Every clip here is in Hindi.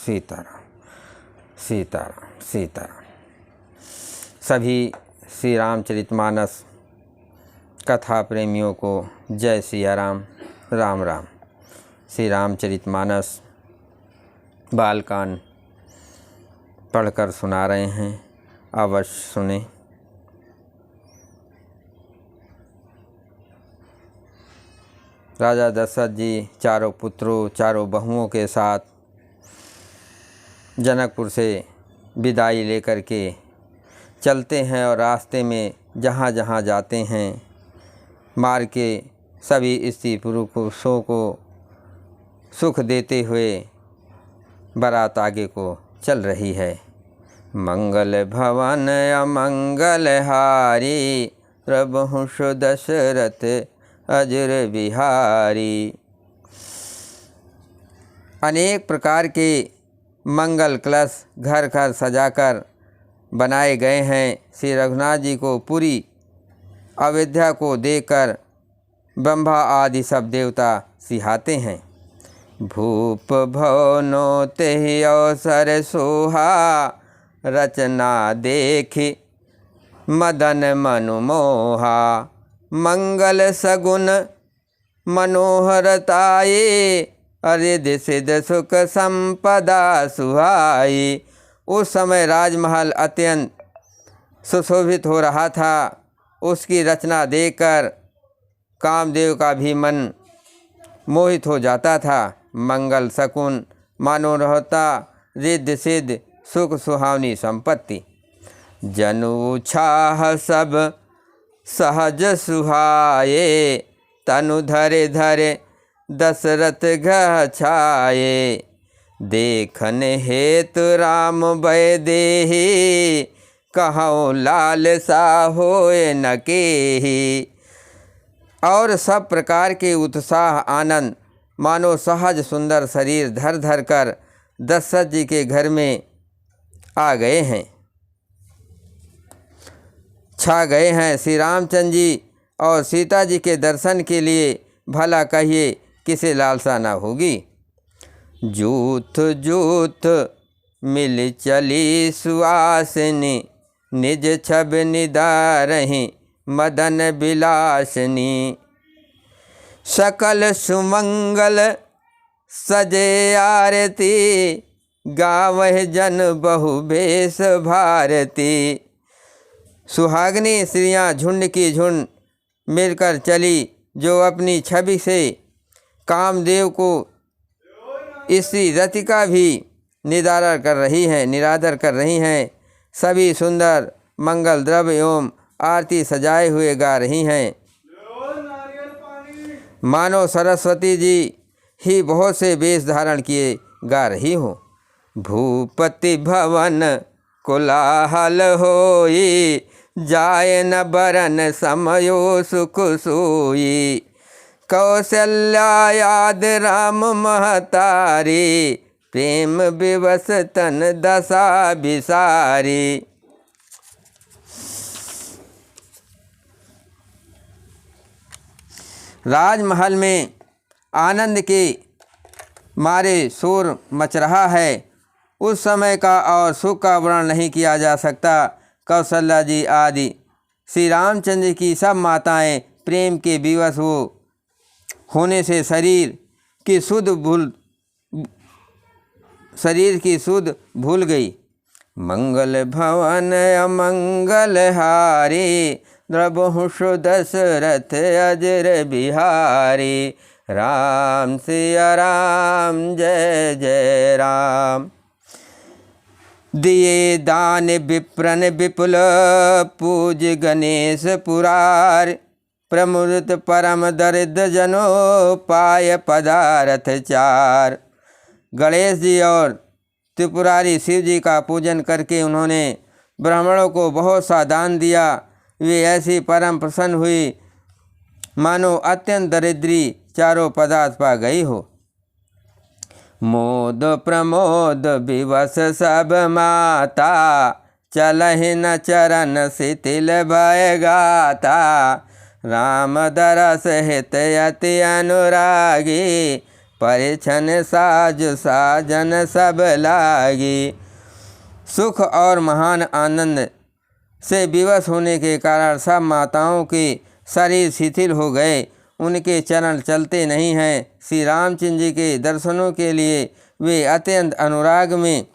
सीताराम सीताराम सीताराम। सभी श्री रामचरितमानस कथा प्रेमियों को जय सिया राम, राम राम। श्री रामचरितमानस बालकांड पढ़कर सुना रहे हैं, अवश्य सुने। राजा दशरथ जी चारों पुत्रों चारों बहुओं के साथ जनकपुर से विदाई लेकर के चलते हैं और रास्ते में जहाँ जहाँ जाते हैं मार्ग के सभी स्त्री पुरुषों को सुख देते हुए बारात आगे को चल रही है। मंगल भवन अमंगल हारी, प्रभु दशरथ अजर बिहारी। अनेक प्रकार के मंगल कलश घर घर सजाकर बनाए गए हैं। श्री रघुनाथ जी को पूरी अयोध्या को देखकर ब्रह्मा आदि सब देवता सिहाते हैं। भूप भवनो तेहि अवसर सोहा, रचना देखि मदन मनु मोहा। मंगल सगुन मनोहरताये, अरिद सिद्ध सुख संपदा सुहाई। उस समय राजमहल अत्यंत सुशोभित हो रहा था। उसकी रचना देखकर कामदेव का भी मन मोहित हो जाता था। मंगल शकुन मनोहरता, रिद्ध सिद्ध सुख सुहावनी संपत्ति। जनु छाह सब सहज सुहाये, तनु धरे धरे दशरथ गह छाये। देखन हेतु राम भय देहि, कहूँ लाल सा होए न केहि। और सब प्रकार के उत्साह आनंद मानो सहज सुंदर शरीर धर धर कर दशरथ जी के घर में आ गए हैं, छा गए हैं। श्री रामचंद्र जी और सीता जी के दर्शन के लिए भला कहिए किसे लालसा न होगी। जूथ जूथ मिल चली सुआसनी, निज छब निदारहि मदन बिलासनी। सकल सुमंगल सजे आरती, गावह जन बहु बेश भारती। सुहागनी स्त्रियाँ झुंड की झुंड मिलकर चली, जो अपनी छवि से कामदेव को स्त्री रतिका भी निरादर कर रही हैं। सभी सुंदर मंगल द्रव्य एवं आरती सजाए हुए गा रही हैं। मानो सरस्वती जी ही बहुत से वेश धारण किए गा रही हो। भूपति भवन कोलाहल होई, जाय न बरन समयो सुख सोई। कौशल्या याद राम महतारी, प्रेम विवश तन दशा बिसारी। राजमहल में आनंद के मारे शोर मच रहा है। उस समय का और सुख का वर्णन नहीं किया जा सकता। कौशल्या जी आदि श्री रामचंद्र की सब माताएं प्रेम के विवश होने से शरीर की सुध भूल गई। मंगल भवन अमंगल हारी, द्रबहु दशरथ अजर बिहारी। राम सिया राम जय जय राम। दिए दान विप्रन विपुल, पूज गणेश पुरार। प्रमुदित परम दरिद्र जनो, पाय पदारथ चार। गणेश जी और त्रिपुरारी शिव जी का पूजन करके उन्होंने ब्राह्मणों को बहुत सा दान दिया। वे ऐसी परम प्रसन्न हुई मानो अत्यंत दरिद्री चारों पदार्थ पा गई हो। मोद प्रमोद विवश सब माता, चलहि न चरण शिथिल भय गाता। राम दरस हित अति अनुरागी, परिछन साज साजन सब लागी। सुख और महान आनंद से विवश होने के कारण सब माताओं के शरीर शिथिल हो गए, उनके चरण चलते नहीं हैं। श्री रामचंद्र जी के दर्शनों के लिए वे अत्यंत अनुराग में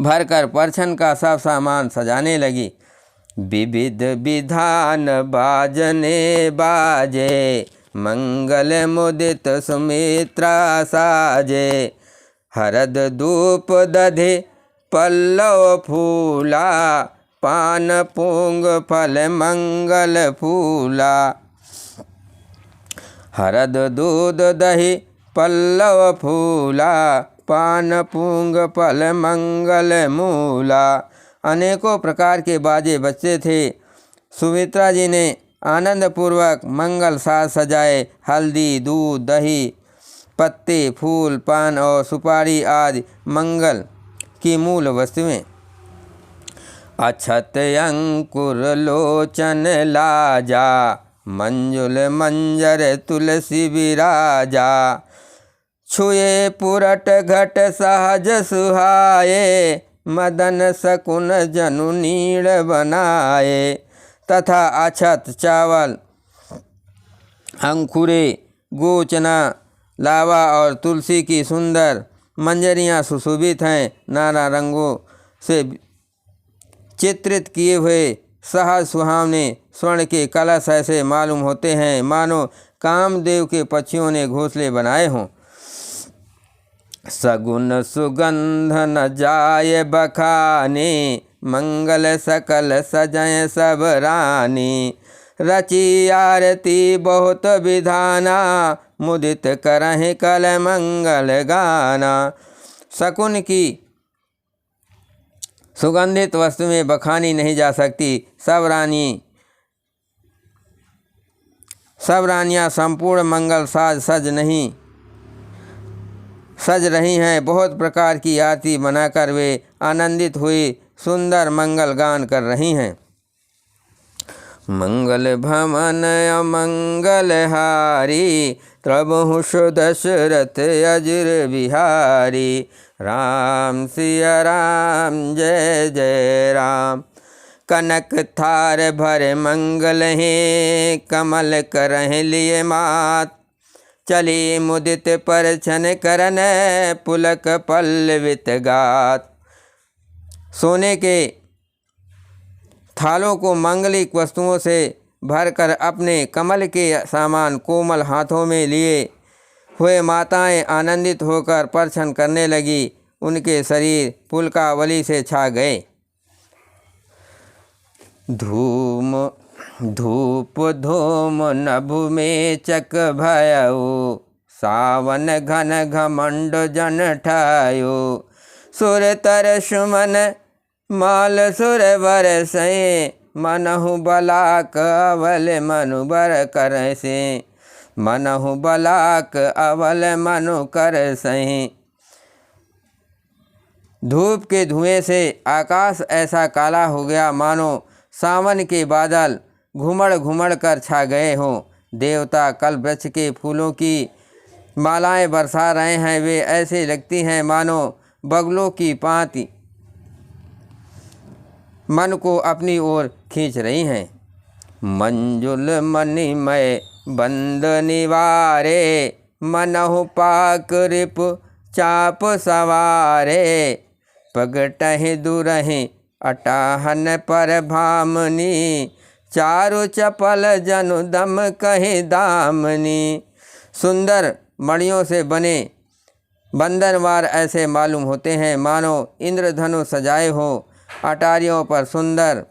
भरकर परछन का सब सामान सजाने लगी। विविध विधान बाजने बाजे, मंगल मुदित सुमित्रा साजे। हरद धूप दधे पल्लव फूला, पान पूंग फल मंगल फूला। हरद दूध दही पल्लव फूला, पान पूंग फल मंगल मूला। अनेकों प्रकार के बाजे बजते थे। सुमित्रा जी ने आनंदपूर्वक मंगल साज सजाए। हल्दी, दूध, दही, पत्ते, फूल, पान और सुपारी आदि मंगल की मूल वस्तुएं। अक्षत अंकुर लोचन लाजा, मंजुल मंजर तुलसी विराजा। छुए पुरट घट सहज सुहाए, मदन सकुन जनु नीड़ बनाए। तथा अक्षत, चावल, अंकुरे, गोचना, लावा और तुलसी की सुंदर मंजरियाँ सुशोभित हैं। नाना रंगों से चित्रित किए हुए सहज सुहावने स्वर्ण के कलश ऐसे मालूम होते हैं मानो कामदेव के पक्षियों ने घोंसले बनाए हों। सगुन सुगंध न जाय बखाने, मंगल सकल सजय सब रानी। रची आरती बहुत विधाना, मुदित करहि कल मंगल गाना। शकुन की सुगंधित वस्तु में बखानी नहीं जा सकती। सब रानियाँ संपूर्ण मंगल साज सज रही हैं। बहुत प्रकार की आरती बनाकर वे आनंदित हुई सुंदर मंगल गान कर रही हैं। मंगल भवन अमंगल हारी, त्रबहु दशरथ अजर बिहारी। राम सिया राम जय जय राम। कनक थार भर मंगल हैं, कमल करह लिए मात। चली मुदित परछन करन, पुलक पल्लवित गात। सोने के थालों को मांगलिक वस्तुओं से भरकर अपने कमल के सामान कोमल हाथों में लिए हुए माताएं आनंदित होकर परछन करने लगी। उनके शरीर पुलकावली से छा गए। धूप धूम नभु में चक भयउ, सावन घन घमंड जन ठायो। सुर तर सुमन माल सुर बरसै, मनहु बलाक अवल मनु बर करसै। मनहु बलाक अवल मनु करसै। धूप के धुएं से आकाश ऐसा काला हो गया मानो सावन के बादल घुमड़ घुमड़ कर छा गए हों। देवता कल वृक्ष के फूलों की मालाएं बरसा रहे हैं। वे ऐसे लगती हैं मानो बगलों की पांति मन को अपनी ओर खींच रही हैं। मंजुल मणिमय बंद निवारे, मनहु पाक रिप चाप सवारे। पगटहि दुरहि अटाहन पर भामनी, चारु चपल जनु दम कहि दामनी। सुंदर मणियों से बने बंधनवार ऐसे मालूम होते हैं मानो इंद्रधनुष सजाए हो। अटारियों पर सुंदर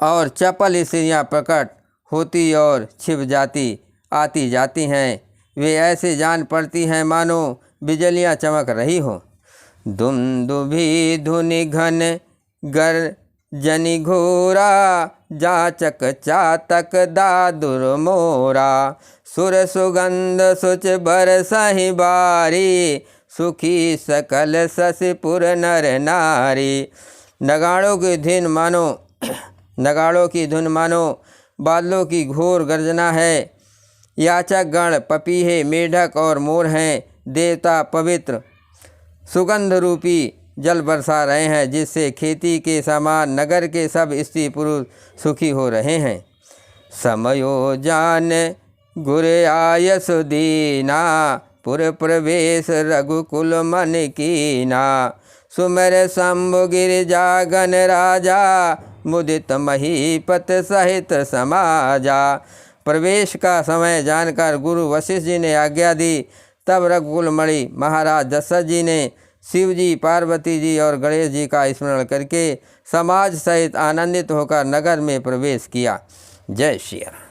और चपल स्त्रियाँ प्रकट होती और छिप जाती आती जाती हैं। वे ऐसे जान पड़ती हैं मानो बिजलियाँ चमक रही हो। दुमदुभी धुनि घन गर जनि घोरा, जाचक चातक दादुर मोरा। सुर सुगंध सुच बरसहि बारी, सुखी सकल शशिपुर नर नारी। नगाड़ों की धुन मानो बादलों की घोर गर्जना है याचक गण पपीहे, मेढक और मोर हैं। देवता पवित्र सुगंध रूपी जल बरसा रहे हैं, जिससे खेती के समान नगर के सब स्त्री पुरुष सुखी हो रहे हैं। समयो जान गुर आयस दीना, पुर प्रवेश रघुकुल मन कीना। सुमर शंभु गिरिजा गण राजा, मुदित महीपत सहित समाजा। प्रवेश का समय जानकर गुरु वशिष्ठ जी ने आज्ञा दी। तब रघुकुल मणि महाराज दशरथ जी ने शिव जी, पार्वती जी और गणेश जी का स्मरण करके समाज सहित आनंदित होकर नगर में प्रवेश किया। जय श्री राम।